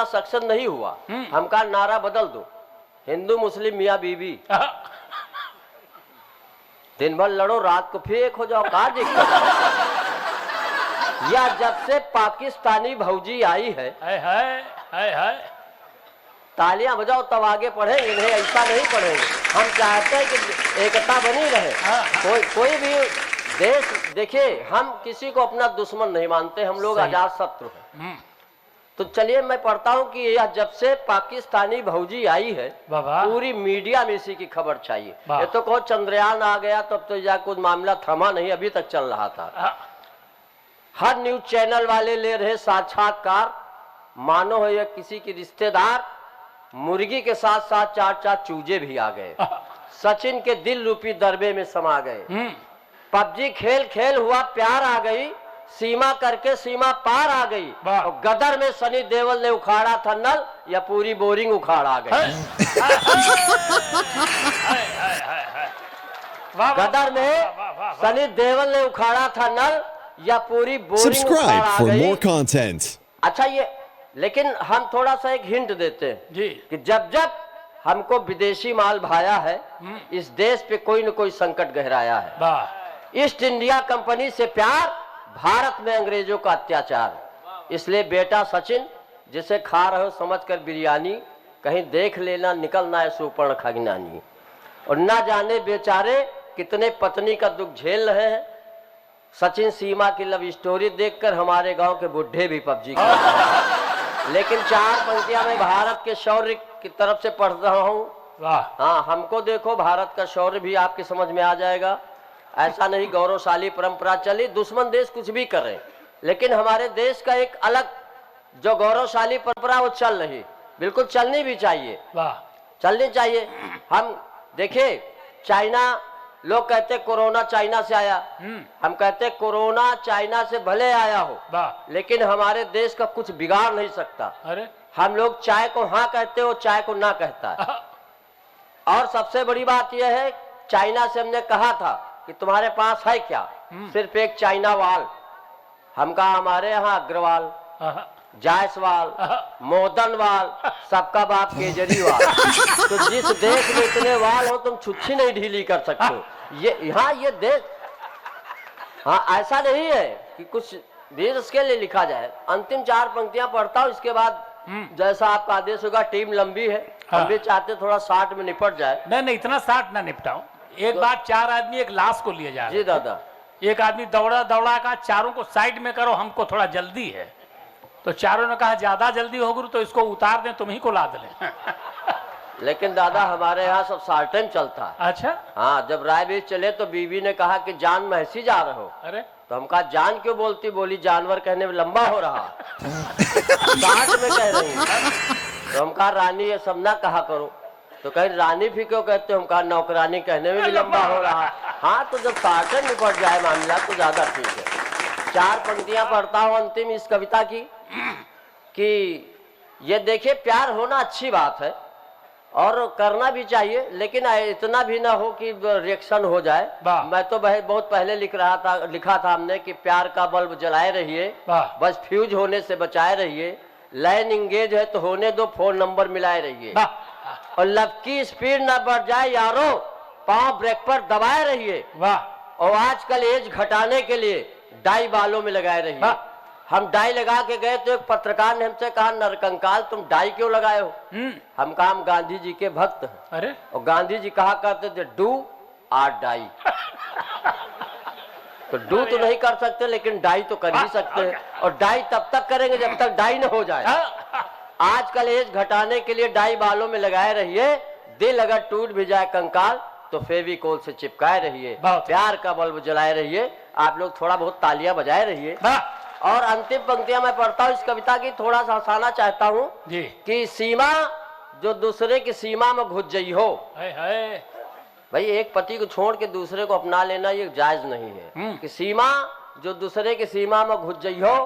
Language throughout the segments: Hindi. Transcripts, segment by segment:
सक्सेस नहीं हुआ, हम कहा नारा बदल दो, हिंदू मुस्लिम मियाँ बीवी, दिन भर लड़ो रात को फिर एक हो जाओ, कहा दिक्कत। या जब से पाकिस्तानी भौजी आई है, तालियां बजाओ तब आगे पढ़ेंगे, इन्हें ऐसा नहीं पढ़ेंगे। हम चाहते हैं कि एकता बनी रहे। कोई भी देश, देखिए हम किसी को अपना दुश्मन नहीं मानते, हम लोग आजाद शत्रु हैं। तो चलिए मैं पढ़ता हूँ कि यह जब से पाकिस्तानी भौजी आई है, पूरी मीडिया में इसी की खबर चाहिए। ये तो कहो चंद्रयान आ गया तब तो या कुछ मामला थमा नहीं, अभी तक चल रहा था। हर न्यूज चैनल वाले ले रहे साक्षात्कार, मानो है ये किसी की रिश्तेदार। मुर्गी के साथ साथ 4 चूजे भी आ गए, सचिन के दिल रूपी दरबे में समा गए। पबजी खेल खेल हुआ प्यार आ गई, सीमा करके सीमा पार आ गई। और गदर में सनी देओल ने उखाड़ा था नल, या पूरी बोरिंग उखाड़ आ गई। गदर में सनी देओल ने उखाड़ा था नल, या पूरी बोरिंग उखाड़ आ गई। अच्छा ये, लेकिन हम थोड़ा सा एक हिंट देते हैं जी, कि जब जब हमको विदेशी माल भाया है, इस देश पे कोई न कोई संकट गहराया है। ईस्ट इंडिया कंपनी से प्यार, भारत में अंग्रेजों का अत्याचार। इसलिए बेटा सचिन, जिसे खा रहे हो समझकर बिरयानी, कहीं देख लेना निकलना है सुपर्ण खगनानी। और ना जाने बेचारे कितने पत्नी का दुख झेल रहे हैं। सचिन सीमा की लव स्टोरी देखकर हमारे गांव के बुढ़े भी पबजी खेल रहे हैं। लेकिन 4 पंक्तियां मैं भारत के शौर्य की तरफ से पढ़ रहा हूँ। हाँ, हमको देखो, भारत का शौर्य भी आपकी समझ में आ जाएगा। ऐसा नहीं गौरवशाली परंपरा चली, दुश्मन देश कुछ भी करे, लेकिन हमारे देश का एक अलग जो गौरवशाली परंपरा वो चल रही, बिल्कुल चलनी भी चाहिए, चलनी चाहिए। हम देखिए, चाइना, लोग कहते कोरोना चाइना से आया, हम कहते कोरोना चाइना से भले आया हो, लेकिन हमारे देश का कुछ बिगाड़ नहीं सकता। अरे हम लोग चाय को हाँ कहते हो, चाय को ना कहता है। और सबसे बड़ी बात यह है, चाइना से हमने कहा था कि तुम्हारे पास है क्या, सिर्फ एक चाइना वाल। हम कहा हमारे यहाँ अग्रवाल, जायसवाल, मोदनवाल, सबका बाप केजरीवाल। तो जिस देश में इतने वाल हो, तुम छुच्छी नहीं ढीली कर सकते हो। ये यहाँ ये देश, हाँ ऐसा नहीं है कि कुछ देश के लिए लिखा जाए। अंतिम 4 पंक्तियां पढ़ता हूँ, इसके बाद जैसा आपका आदेश होगा। टीम लंबी है, हम भी चाहते थोड़ा 60 में निपट जाए। नहीं इतना 60 ना निपटाओ। एक बार 4 आदमी एक लाश को लिए जा रहे। जी दादा। एक आदमी दौड़ा का, चारों को साइड में करो, हमको थोड़ा जल्दी है। तो चारों ने कहा ज्यादा जल्दी हो गुरु तो इसको उतार दें, तुम ही को लाद लें। लेकिन दादा हमारे यहाँ सब शार्ट टाइम चलता है। अच्छा हाँ, जब राय भी चले तो बीवी ने कहा कि जान महसी जा रहे हो। अरे तो हम कहा जान क्यों बोलती, बोली जानवर कहने में लंबा हो रहा। 60 में कह रही। तो हम कहा रानी ये सब ना कहा करो। तो कहीं रानी भी क्यों कहते हो, हम कहा नौकरानी कहने में भी लंबा हो रहा। हाँ, तो जब शार्ट टाइम निपट जाए मामला तो ज्यादा ठीक है। 4 पंक्तियां पढ़ता हूँ अंतिम इस कविता की, कि ये देखिए प्यार होना अच्छी बात है और करना भी चाहिए, लेकिन इतना भी ना हो कि रिएक्शन हो जाए। मैं तो बहुत पहले लिखा था हमने कि प्यार का बल्ब जलाए रहिए, बस फ्यूज होने से बचाए रहिए। लाइन इंगेज है तो होने दो, फोन नंबर मिलाए रहिए। और लव की स्पीड ना बढ़ जाए यारो, पांव ब्रेक पर दबाए रहिए। और आजकल एज घटाने के लिए डाई बालों में लगाए रहिए। हम डाई लगा के गए तो एक पत्रकार ने हमसे कहा नरकंकाल तुम डाई क्यों लगाए हो। हम कहा हम गांधी जी के भक्त हैं। अरे और गांधी जी कहा करते थे डू आर डाई। तो डू तो नहीं कर सकते, लेकिन डाई तो कर ही सकते हैं। और डाई तब तक करेंगे जब तक डाई न हो जाए। आजकल एज घटाने के लिए डाई बालों में लगाए रहिए। दिल अगर टूट भी जाए कंकाल तो फेविकोल से चिपकाए रहिए। प्यार का बल्ब जलाए रहिए। आप लोग थोड़ा बहुत तालियां बजाए रहिए। और अंतिम पंक्तियां मैं पढ़ता हूँ इस कविता की, थोड़ा सा हंसाना चाहता हूँ कि सीमा जो दूसरे की सीमा में घुस गई हो। भाई एक पति को छोड़ के दूसरे को अपना लेना ये जायज नहीं है। कि सीमा जो दूसरे की सीमा में घुस गई हो,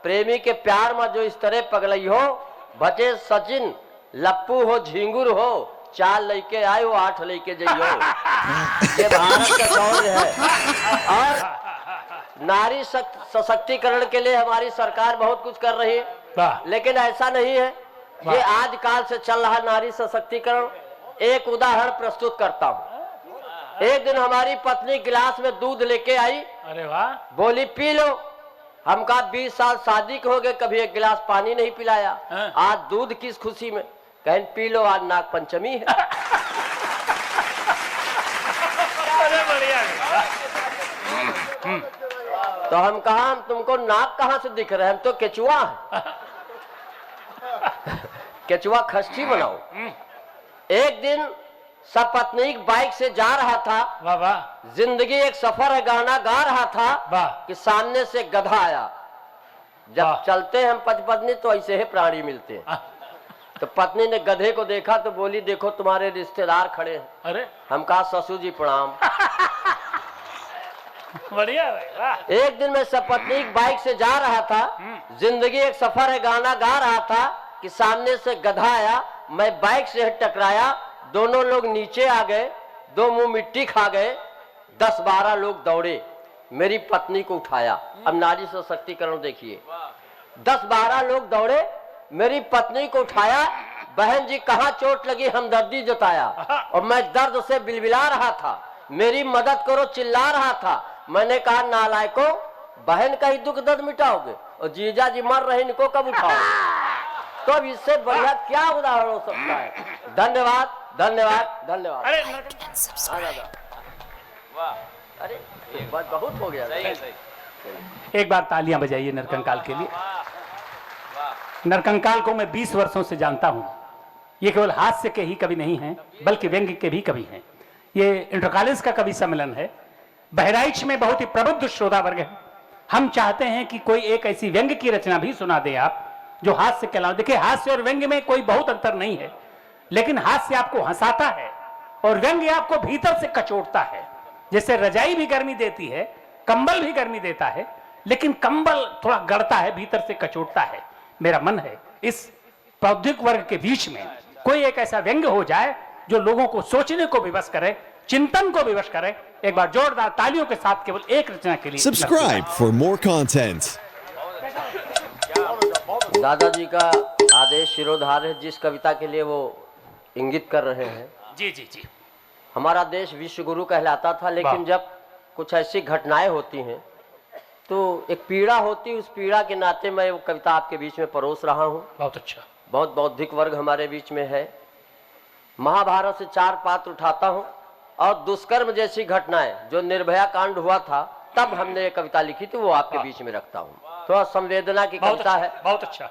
प्रेमी के प्यार में जो इस तरह पगलई हो। बचे सचिन लप्पू हो झिंगुर हो, 4 लड़के आए हो 8 लड़के जइयो। ये भारत का शौर्य है। और नारी सशक्तिकरण के लिए हमारी सरकार बहुत कुछ कर रही है, लेकिन ऐसा नहीं है ये आजकल से चल रहा नारी सशक्तिकरण। एक उदाहरण प्रस्तुत करता हूँ। एक दिन हमारी पत्नी गिलास में दूध लेके आई। अरे वाह। बोली पी लो। हम कहा 20 साल शादी के हो गए, कभी एक गिलास पानी नहीं पिलाया, आज दूध किस खुशी में? कहें पी लो, आज नाग पंचमी है। अरे बढ़िया। तो हम कहा हम तुमको नाग कहाँ से दिख रहे हैं, हम तो केचुआ है। केचुआ खस्ती बनाओ। एक दिन सपत्नीक बाइक से जा रहा था। वाह वाह। जिंदगी एक सफर है गाना गा रहा था वाह। कि सामने से गधा आया। जब चलते हैं हम पति पत्नी तो ऐसे ही प्राणी मिलते हैं। तो पत्नी ने गधे को देखा तो बोली देखो तुम्हारे रिश्तेदार खड़े हैं। अरे हम कहा ससुर जी प्रणाम। बढ़िया भाई। एक दिन मैं सपत्नी बाइक से जा रहा था। जिंदगी एक सफर है गाना गा रहा था कि सामने से गधा आया। मैं बाइक से टकराया, दोनों लोग नीचे आ गए, दो मुंह मिट्टी खा गए। 10-12 लोग दौड़े, मेरी पत्नी को उठाया। अब नारी सशक्तिकरण देखिए। 10-12 लोग दौड़े, मेरी पत्नी को उठाया। बहन जी कहाँ चोट लगी, हमदर्दी जताया। और मैं दर्द से बिलबिला रहा था, मेरी मदद करो चिल्ला रहा था। मैंने कहा नालायकों, बहन का ही दुख दर्द मिटाओगे और जीजा जी मर रहे, इनको कब उठाओगे? तो अब इससे बढ़िया क्या उदाहरण हो सकता है? धन्यवाद धन्यवाद धन्यवाद। अरे बहुत हो गया। एक बार तालियां बजाइए नरकंकाल के लिए। नरकंकाल को मैं 20 वर्षों से जानता हूं। ये केवल हास्य के ही कवि नहीं हैं, बल्कि व्यंग्य के भी कवि हैं। ये इंटर कॉलेज का कवि सम्मेलन है। बहराइच में बहुत ही प्रबुद्ध श्रोता वर्ग है। हम चाहते हैं कि कोई एक ऐसी व्यंग्य की रचना भी सुना दे आप, जो हास्य के अलावा। देखिए हास्य और व्यंग्य में कोई बहुत अंतर नहीं है, लेकिन हास्य आपको हंसाता है और व्यंग्य आपको भीतर से कचोटता है। जैसे रजाई भी गर्मी देती है, कंबल भी गर्मी देता है, लेकिन कंबल थोड़ा गड़ता है, भीतर से कचोटता है। मेरा मन है इस बौद्धिक वर्ग के बीच में कोई एक ऐसा व्यंग्य हो जाए जो लोगों को सोचने को विवश करे, चिंतन को विवश करे। एक बार जोरदार तालियों के साथ केवल एक रचना के लिए सब्सक्राइब फॉर मोर कंटेंट। दादाजी का आदेश शिरोधार्य है, जिस कविता के लिए वो इंगित कर रहे हैं। जी जी जी। हमारा देश विश्व गुरु कहलाता था, लेकिन जब कुछ ऐसी घटनाएं होती हैं तो एक पीड़ा होती, उस पीड़ा के नाते मैं वो कविता आपके बीच में परोस रहा हूँ। बहुत अच्छा। बहुत बौद्धिक वर्ग हमारे बीच में है। महाभारत से 4 पात्र उठाता हूँ और दुष्कर्म जैसी घटनाएं, जो निर्भया कांड हुआ था, तब हमने ये कविता लिखी थी, वो आपके बीच में रखता हूँ। थोड़ा संवेदना की कविता है। बहुत अच्छा।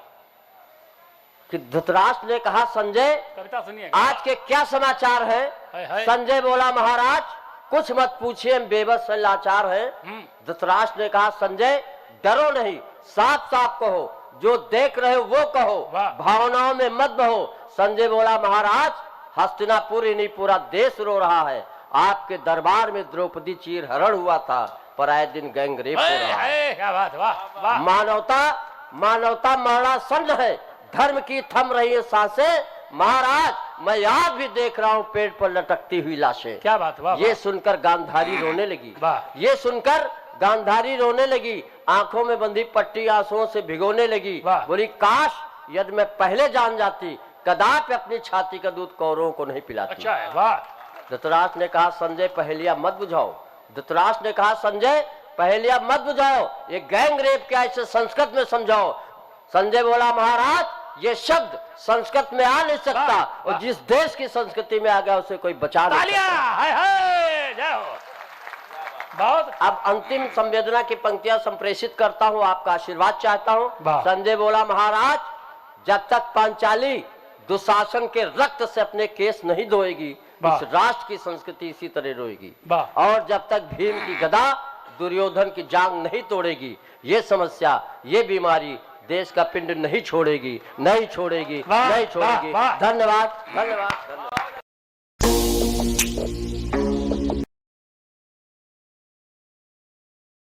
कि धृतराष्ट्र ने कहा संजय, कविता सुनिए। आज के क्या समाचार है? संजय बोला महाराज कुछ मत पूछिए, हम बेबस लाचार हैं। धृतराष्ट्र ने कहा संजय डरो नहीं, साफ साफ कहो, जो देख रहे हो वो कहो, भावनाओं में मत बहो। संजय बोला महाराज हस्तिनापुर ही नहीं पूरा देश रो रहा है। आपके दरबार में द्रौपदी चीर हरण हुआ था, पर आए दिन गैंग रेप हो रहा है। क्या बात, वाह वाह। मानवता मरणासन्न है, धर्म की थम रही है सांसें। महाराज मैं आज भी देख रहा हूँ पेट पर लटकती हुई लाशें। क्या बात, वाह। ये सुनकर गांधारी रोने लगी। ये सुनकर गांधारी रोने लगी, आंखों में बंधी पट्टी आंसुओं से भिगोने लगी। बोली काश यदि मैं पहले जान जाती, कदापि अपनी छाती का दूध कौरवों को नहीं पिलाती। अच्छा है, वाह। धृतराष्ट्र ने कहा संजय पहेलियां मत बुझाओ। धृतराष्ट्र ने कहा संजय पहेलियां मत बुझाओ, ये गैंग रेप क्या, इसे संस्कृत में समझाओ। संजय बोला महाराज ये शब्द संस्कृत में आ नहीं सकता, और जिस देश की संस्कृति में आ गया उसे कोई बचा नहीं सकता। बहुत। अब अंतिम संवेदना की पंक्तियां संप्रेषित करता हूं, आपका आशीर्वाद चाहता हूं। संजय बोला महाराज जब तक पांचाली दुशासन के रक्त से अपने केस नहीं धोएगी, इस राष्ट्र की संस्कृति इसी तरह रोएगी। और जब तक भीम की गदा दुर्योधन की जांग नहीं तोड़ेगी, ये समस्या, ये बीमारी देश का पिंड नहीं छोड़ेगी, नहीं छोड़ेगी, नहीं छोड़ेगी। धन्यवाद धन्यवाद धन्यवाद।